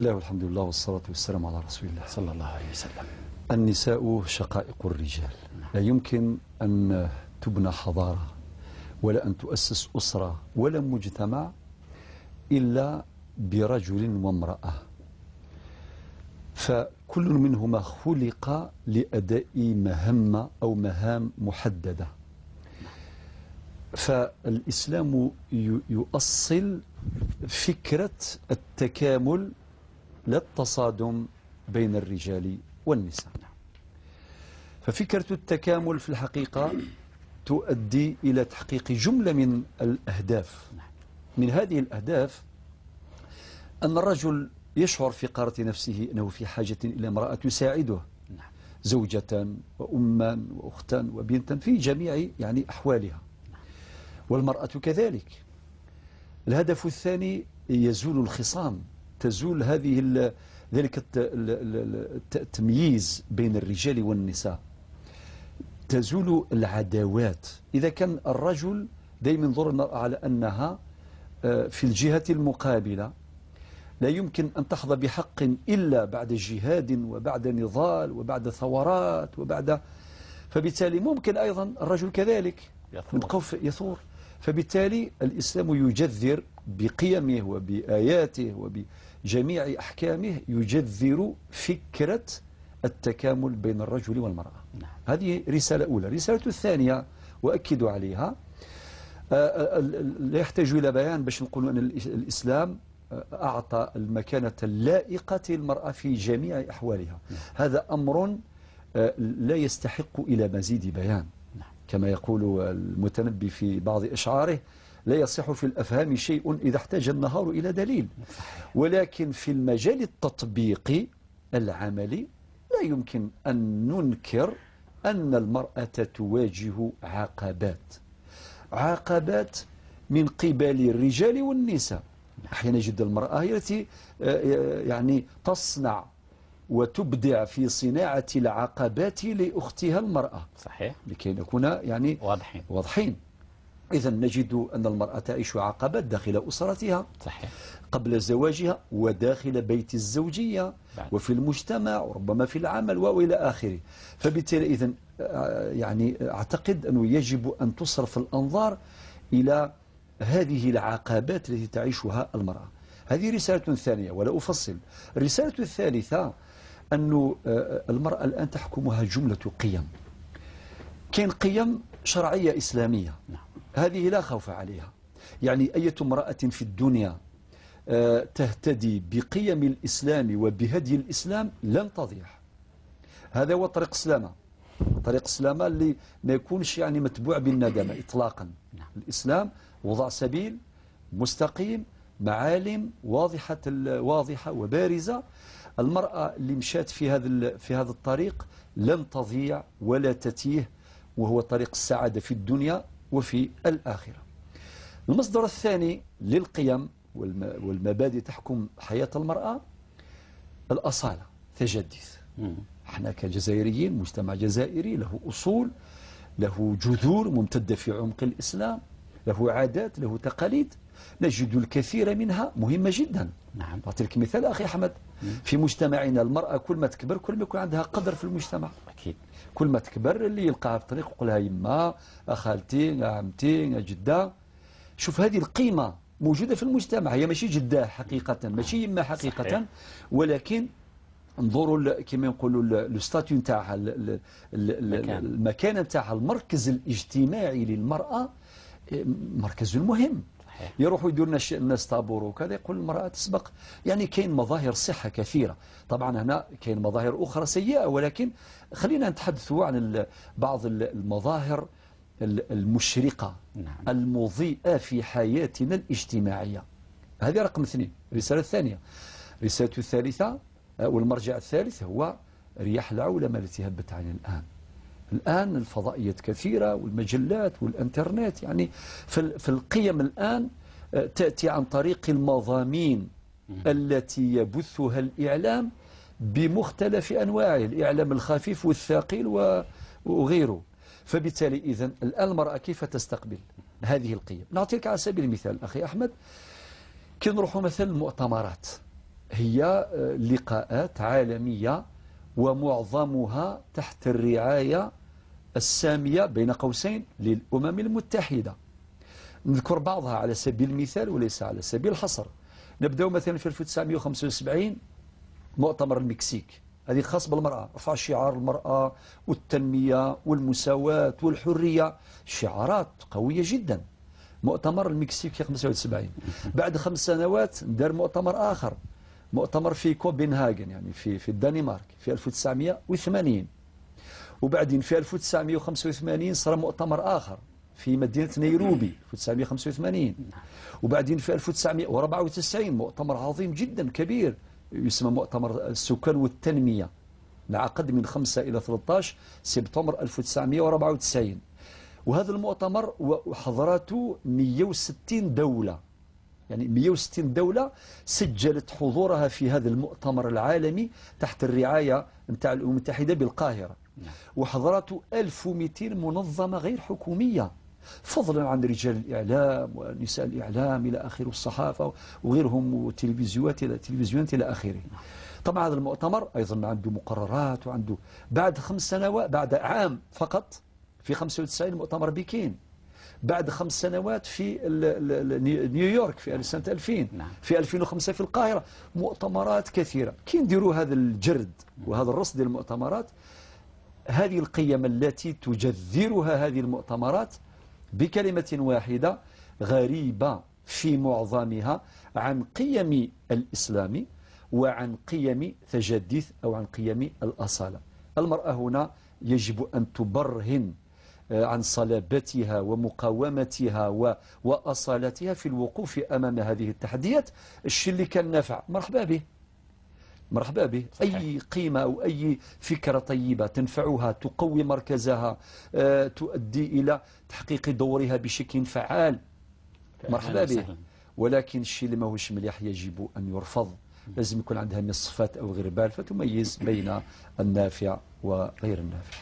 الله والحمد لله والصلاة والسلام على رسول الله صلى الله عليه وسلم. النساء شقائق الرجال. لا يمكن أن تبنى حضارة ولا أن تؤسس أسرة ولا مجتمع إلا برجل وامرأة، فكل منهما خلق لأداء مهمة أو مهام محددة. فالإسلام يؤصل فكرة التكامل لا التصادم بين الرجال والنساء. ففكرة التكامل في الحقيقة تؤدي إلى تحقيق جملة من الأهداف. من هذه الأهداف أن الرجل يشعر في قارة نفسه أنه في حاجة إلى امرأة تساعده، زوجة وأما وأختا وبنتا في جميع أحوالها، والمرأة كذلك. الهدف الثاني يزول الخصام، تزول ذلك التمييز بين الرجال والنساء، تزول العداوات. إذا كان الرجل دائما ينظر المرأة على أنها في الجهة المقابلة لا يمكن أن تحظى بحق إلا بعد جهاد وبعد نضال وبعد ثورات فبالتالي ممكن أيضا الرجل كذلك يثور. فبالتالي الإسلام يجذر بقيمه وبآياته وبجميع أحكامه، يجذر فكرة التكامل بين الرجل والمرأة. هذه رسالة أولى. رسالة الثانية وأكد عليها، لا يحتاج إلى بيان باش نقول أن الإسلام أعطى المكانة اللائقة للمرأة في جميع أحوالها. هذا أمر لا يستحق إلى مزيد بيان، كما يقول المتنبي في بعض أشعاره: لا يصح في الأفهام شيء إذا احتاج النهار إلى دليل. ولكن في المجال التطبيقي العملي لا يمكن أن ننكر أن المرأة تواجه عقبات من قبل الرجال والنساء. أحيانا جدا المرأة هي التي تصنع وتبدع في صناعة العقبات لأختها المرأة. صحيح. لكي نكون واضحين. إذا نجد أن المرأة تعيش عقبات داخل أسرتها. صحيح. قبل زواجها وداخل بيت الزوجية وفي المجتمع وربما في العمل وإلى آخره. فبالتالي إذن أعتقد أنه يجب أن تصرف الأنظار إلى هذه العقبات التي تعيشها المرأة. هذه رسالة ثانية ولا أفصل. الرسالة الثالثة أن المرأة الآن تحكمها جملة قيم. كاين قيم شرعية إسلامية، هذه لا خوف عليها. أي امرأة في الدنيا تهتدي بقيم الإسلام وبهدي الإسلام لن تضيع. هذا هو طريق السلامة. طريق السلامة اللي ما يكونش متبوع بالندامة إطلاقا. الإسلام وضع سبيل مستقيم، معالم واضحة وبارزة. المرأة اللي مشات في هذا الطريق لن تضيع ولا تتيه، وهو طريق السعادة في الدنيا وفي الآخرة. المصدر الثاني للقيم والمبادئ تحكم حياة المرأة الأصالة، تجدث. احنا كجزائريين مجتمع جزائري له أصول، له جذور ممتدة في عمق الإسلام، له عادات، له تقاليد، نجد الكثير منها مهمة جدا. أعطيك مثال أخي أحمد. في مجتمعنا المرأة كل ما تكبر كل ما يكون عندها قدر في المجتمع. أكيد. كل ما تكبر اللي يلقاها في الطريق يقولها يما، خالتي، عمتي، جدة. شوف هذه القيمة موجودة في المجتمع، هي ماشي جدة حقيقة، ماشي يما حقيقة. صحيح. ولكن انظروا كما يقولوا الستاتيو نتاعها، المكانة نتاعها، المركز الاجتماعي للمرأة مركز مهم. يروحوا يديروا الناس طابور وكذا، يقول المرأة تسبق. كاين مظاهر صحة كثيرة. طبعا هنا كاين مظاهر أخرى سيئة، ولكن خلينا نتحدثوا عن بعض المظاهر المشرقة المضيئة في حياتنا الاجتماعية. هذه رقم 2. الرسالة الثانية. الرسالة الثالثة والمرجع الثالث هو رياح العولمة التي هبت علينا الآن الفضائيات كثيرة والمجلات والإنترنت. في القيم الآن تأتي عن طريق المضامين التي يبثها الإعلام بمختلف أنواعه، الإعلام الخفيف والثقيل وغيره. فبالتالي إذن الآن المرأة كيف تستقبل هذه القيم؟ نعطيك على سبيل المثال أخي أحمد، كي نروحوا مثلا المؤتمرات، هي لقاءات عالمية ومعظمها تحت الرعاية السامية بين قوسين للأمم المتحدة. نذكر بعضها على سبيل المثال وليس على سبيل الحصر. نبدأ مثلا في 1975 مؤتمر المكسيك، هذه خاص بالمرأة، رفع شعار المرأة والتنمية والمساواة والحرية، شعارات قوية جدا. مؤتمر المكسيك في 75. بعد 5 سنوات دار مؤتمر آخر، مؤتمر في كوبنهاجن يعني في الدنمارك في 1980. وبعدين في 1985 صار مؤتمر آخر في مدينة نيروبي 1985. وبعدين في 1994 مؤتمر عظيم جدا كبير يسمى مؤتمر السكان والتنمية، انعقد من 5 إلى 13 سبتمبر 1994. وهذا المؤتمر حضرته 160 دولة، يعني 160 دولة سجلت حضورها في هذا المؤتمر العالمي تحت الرعاية نتاع الأمم المتحدة بالقاهرة. وحضرته 1200 منظمة غير حكومية، فضلا عن رجال الإعلام ونساء الإعلام إلى آخره والصحافة وغيرهم والتلفزيونات إلى آخره. طبعا هذا المؤتمر أيضا عنده مقررات وعنده بعد 5 سنوات، بعد عام فقط في 95 مؤتمر بكين، بعد 5 سنوات في نيويورك في سنة 2000، في 2005 في القاهرة، مؤتمرات كثيرة. كي نديروا هذا الجرد وهذا الرصد ديال المؤتمرات، هذه القيم التي تجذرها هذه المؤتمرات بكلمة واحدة غريبة في معظمها عن قيم الإسلام وعن قيم تجديث أو عن قيم الأصالة. المرأة هنا يجب أن تبرهن عن صلابتها ومقاومتها وأصالتها في الوقوف أمام هذه التحديات. الشيء اللي كان نافع مرحبا به، مرحبا به. أي قيمة أو أي فكرة طيبة تنفعها، تقوي مركزها، تؤدي إلى تحقيق دورها بشكل فعال، مرحبا به. ولكن الشيء اللي ماهوش مليح يجب أن يرفض. لازم يكون عندها من الصفات أو غير بال فتميز بين النافع وغير النافع.